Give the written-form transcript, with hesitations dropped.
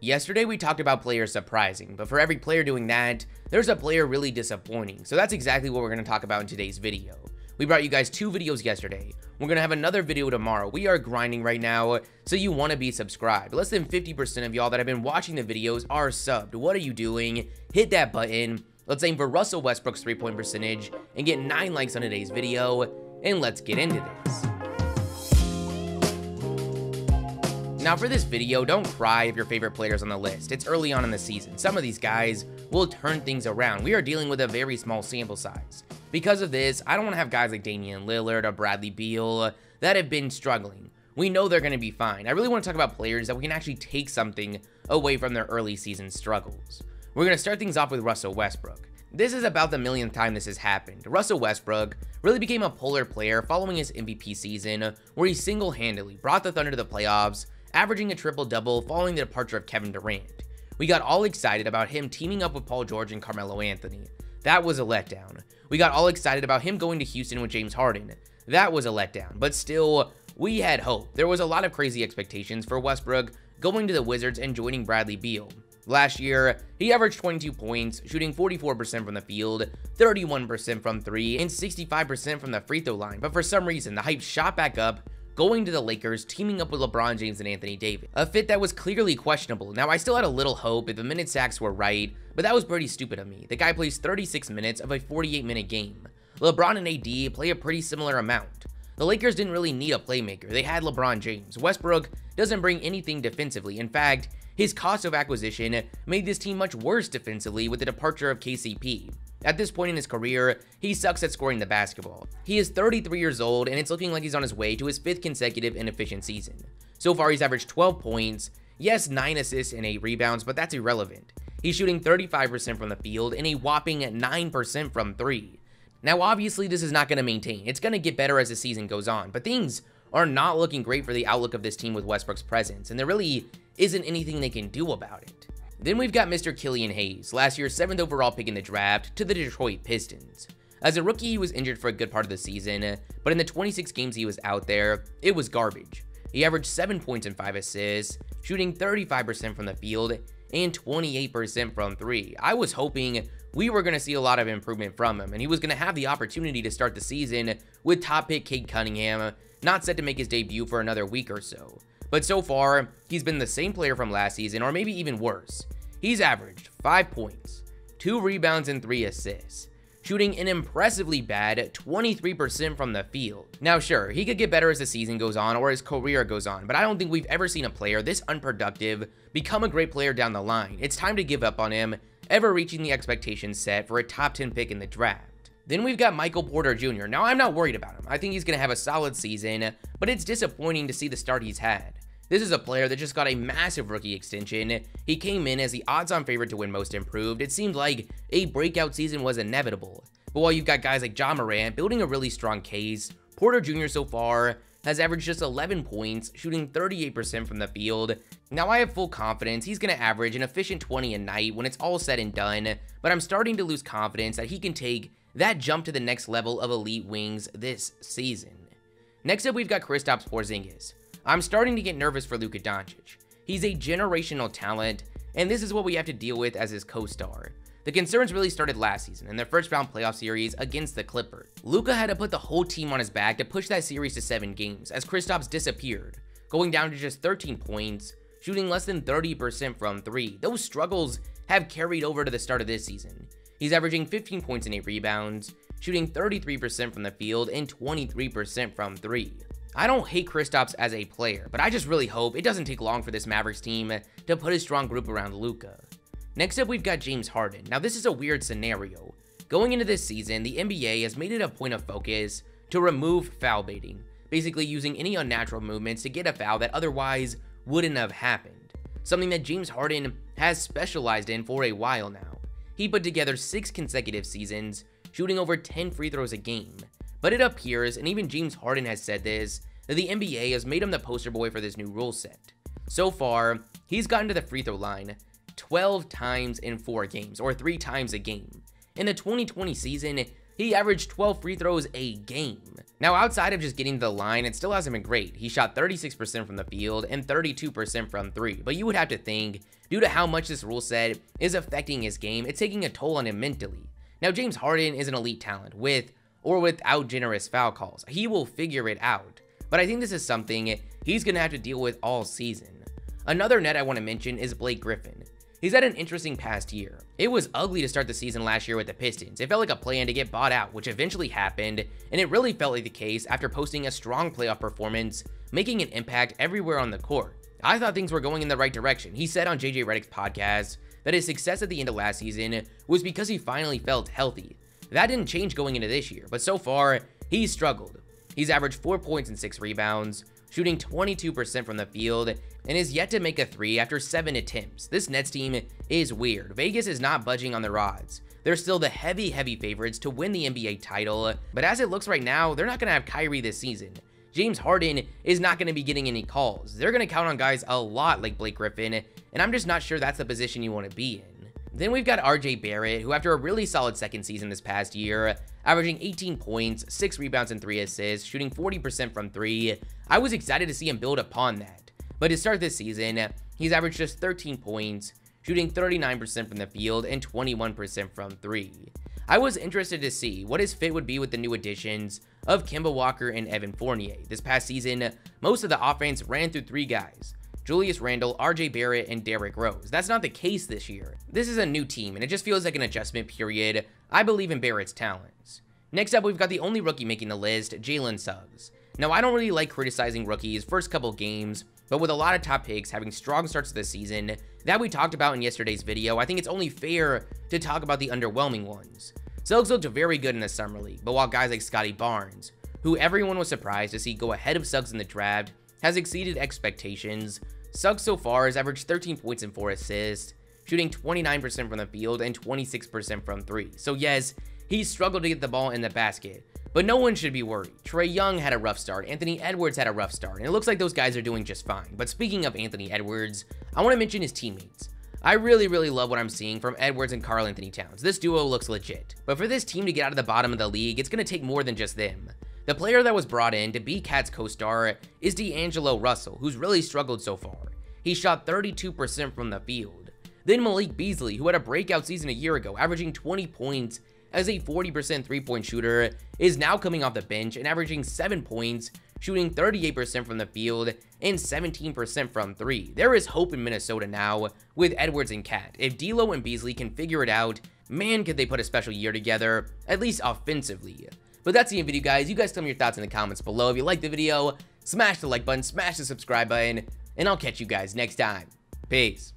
Yesterday we talked about players surprising, but for every player doing that, there's a player really disappointing. So that's exactly what we're going to talk about in today's video. We brought you guys 2 videos yesterday. We're going to have another video tomorrow. We are grinding right now, so you want to be subscribed. Less than 50% of y'all that have been watching the videos are subbed. What are you doing? Hit that button. Let's aim for Russell Westbrook's 3-point percentage and get 9 likes on today's video, and let's get into this. Now for this video, don't cry if your favorite player's on the list. It's early on in the season. Some of these guys will turn things around. We are dealing with a very small sample size. Because of this, I don't want to have guys like Damian Lillard or Bradley Beal that have been struggling. We know they're going to be fine. I really want to talk about players that we can actually take something away from their early season struggles. We're going to start things off with Russell Westbrook. This is about the millionth time this has happened. Russell Westbrook really became a polar player following his MVP season, where he single-handedly brought the Thunder to the playoffs, averaging a triple-double following the departure of Kevin Durant. We got all excited about him teaming up with Paul George and Carmelo Anthony. That was a letdown. We got all excited about him going to Houston with James Harden. That was a letdown, but still, we had hope. There was a lot of crazy expectations for Westbrook going to the Wizards and joining Bradley Beal. Last year, he averaged 22 points, shooting 44% from the field, 31% from 3, and 65% from the free throw line, but for some reason, the hype shot back up, going to the Lakers, teaming up with LeBron James and Anthony Davis. A fit that was clearly questionable. Now, I still had a little hope if the minute sacks were right, but that was pretty stupid of me. The guy plays 36 minutes of a 48-minute game. LeBron and AD play a pretty similar amount. The Lakers didn't really need a playmaker. They had LeBron James. Westbrook doesn't bring anything defensively. In fact, his cost of acquisition made this team much worse defensively with the departure of KCP. At this point in his career, he sucks at scoring the basketball. He is 33 years old, and it's looking like he's on his way to his 5th consecutive inefficient season. So far, he's averaged 12 points, yes, 9 assists and 8 rebounds, but that's irrelevant. He's shooting 35% from the field and a whopping 9% from 3. Now, obviously, this is not going to maintain. It's going to get better as the season goes on, but things are not looking great for the outlook of this team with Westbrook's presence, and there really isn't anything they can do about it. Then we've got Mr. Killian Hayes, last year's 7th overall pick in the draft to the Detroit Pistons. As a rookie, he was injured for a good part of the season, but in the 26 games he was out there, it was garbage. He averaged 7 points and 5 assists, shooting 35% from the field and 28% from 3. I was hoping we were going to see a lot of improvement from him, and he was going to have the opportunity to start the season with top pick Cade Cunningham, not set to make his debut for another week or so. But so far, he's been the same player from last season, or maybe even worse. He's averaged 5 points, 2 rebounds, and 3 assists, shooting an impressively bad 23% from the field. Now sure, he could get better as the season goes on or his career goes on, but I don't think we've ever seen a player this unproductive become a great player down the line. It's time to give up on him, ever reaching the expectations set for a top 10 pick in the draft. Then we've got Michael Porter Jr. Now, I'm not worried about him. I think he's going to have a solid season, but it's disappointing to see the start he's had. This is a player that just got a massive rookie extension. He came in as the odds-on favorite to win Most Improved. It seemed like a breakout season was inevitable. But while you've got guys like JimmerRange building a really strong case, Porter Jr. so far has averaged just 11 points, shooting 38% from the field. Now, I have full confidence he's going to average an efficient 20 a night when it's all said and done, but I'm starting to lose confidence that he can take that jump to the next level of elite wings this season. Next up, we've got Kristaps Porzingis. I'm starting to get nervous for Luka Doncic. He's a generational talent, and this is what we have to deal with as his co-star. The concerns really started last season in their first-round playoff series against the Clippers. Luka had to put the whole team on his back to push that series to 7 games as Kristaps disappeared, going down to just 13 points, shooting less than 30% from 3. Those struggles have carried over to the start of this season. He's averaging 15 points and 8 rebounds, shooting 33% from the field and 23% from 3. I don't hate Kristaps as a player, but I just really hope it doesn't take long for this Mavericks team to put a strong group around Luka. Next up, we've got James Harden. Now, this is a weird scenario. Going into this season, the NBA has made it a point of focus to remove foul baiting, basically using any unnatural movements to get a foul that otherwise wouldn't have happened, something that James Harden has specialized in for a while now. He put together 6 consecutive seasons, shooting over 10 free throws a game. But it appears, and even James Harden has said this, that the NBA has made him the poster boy for this new rule set. So far, he's gotten to the free throw line 12 times in 4 games, or 3 times a game. In the 2020 season, he averaged 12 free throws a game. Now, outside of just getting to the line, it still hasn't been great. He shot 36% from the field and 32% from 3, but you would have to think Due to how much this rule set is affecting his game, it's taking a toll on him mentally. Now, James Harden is an elite talent with or without generous foul calls. He will figure it out, but I think this is something he's going to have to deal with all season. Another net I want to mention is Blake Griffin. He's had an interesting past year. It was ugly to start the season last year with the Pistons. It felt like a plan to get bought out, which eventually happened, and it really felt like the case after posting a strong playoff performance, making an impact everywhere on the court. I thought things were going in the right direction. He said on JJ Redick's podcast that his success at the end of last season was because he finally felt healthy. That didn't change going into this year, but so far, he's struggled. He's averaged 4 points and 6 rebounds, shooting 22% from the field, and is yet to make a 3 after 7 attempts. This Nets team is weird. Vegas is not budging on their odds. They're still the heavy favorites to win the NBA title, but as it looks right now, they're not going to have Kyrie this season. James Harden is not going to be getting any calls. They're going to count on guys a lot like Blake Griffin, and I'm just not sure that's the position you want to be in. Then we've got Barrett, who after a really solid second season this past year, averaging 18 points, 6 rebounds, and 3 assists, shooting 40% from 3. I was excited to see him build upon that. But to start this season, he's averaged just 13 points, shooting 39% from the field and 21% from 3. I was interested to see what his fit would be with the new additions of Kemba Walker and Evan Fournier. This past season, most of the offense ran through 3 guys: Julius Randle, Barrett, and Derrick Rose. That's not the case this year. This is a new team, and it just feels like an adjustment period. I believe in Barrett's talents. Next up, we've got the only rookie making the list, Jalen Suggs. Now, I don't really like criticizing rookies first couple games, but with a lot of top picks having strong starts to the season that we talked about in yesterday's video, I think it's only fair to talk about the underwhelming ones. Suggs looked very good in the Summer League, but while guys like Scotty Barnes, who everyone was surprised to see go ahead of Suggs in the draft, has exceeded expectations, Suggs so far has averaged 13 points and 4 assists, shooting 29% from the field and 26% from 3. So yes, he's struggled to get the ball in the basket, but no one should be worried. Trae Young had a rough start, Anthony Edwards had a rough start, and it looks like those guys are doing just fine. But speaking of Anthony Edwards, I want to mention his teammates. I really love what I'm seeing from Edwards and Karl Anthony Towns. This duo looks legit. But for this team to get out of the bottom of the league, it's going to take more than just them. The player that was brought in to be Cat's co-star is D'Angelo Russell, who's really struggled so far. He shot 32% from the field. Then Malik Beasley, who had a breakout season a year ago, averaging 20 points as a 40% three-point shooter, is now coming off the bench and averaging 7 points, shooting 38% from the field and 17% from 3. There is hope in Minnesota now with Edwards and Cat. If D'Lo and Beasley can figure it out, man, could they put a special year together, at least offensively. But that's the end video, guys. You guys tell me your thoughts in the comments below. If you liked the video, smash the like button, smash the subscribe button, and I'll catch you guys next time. Peace.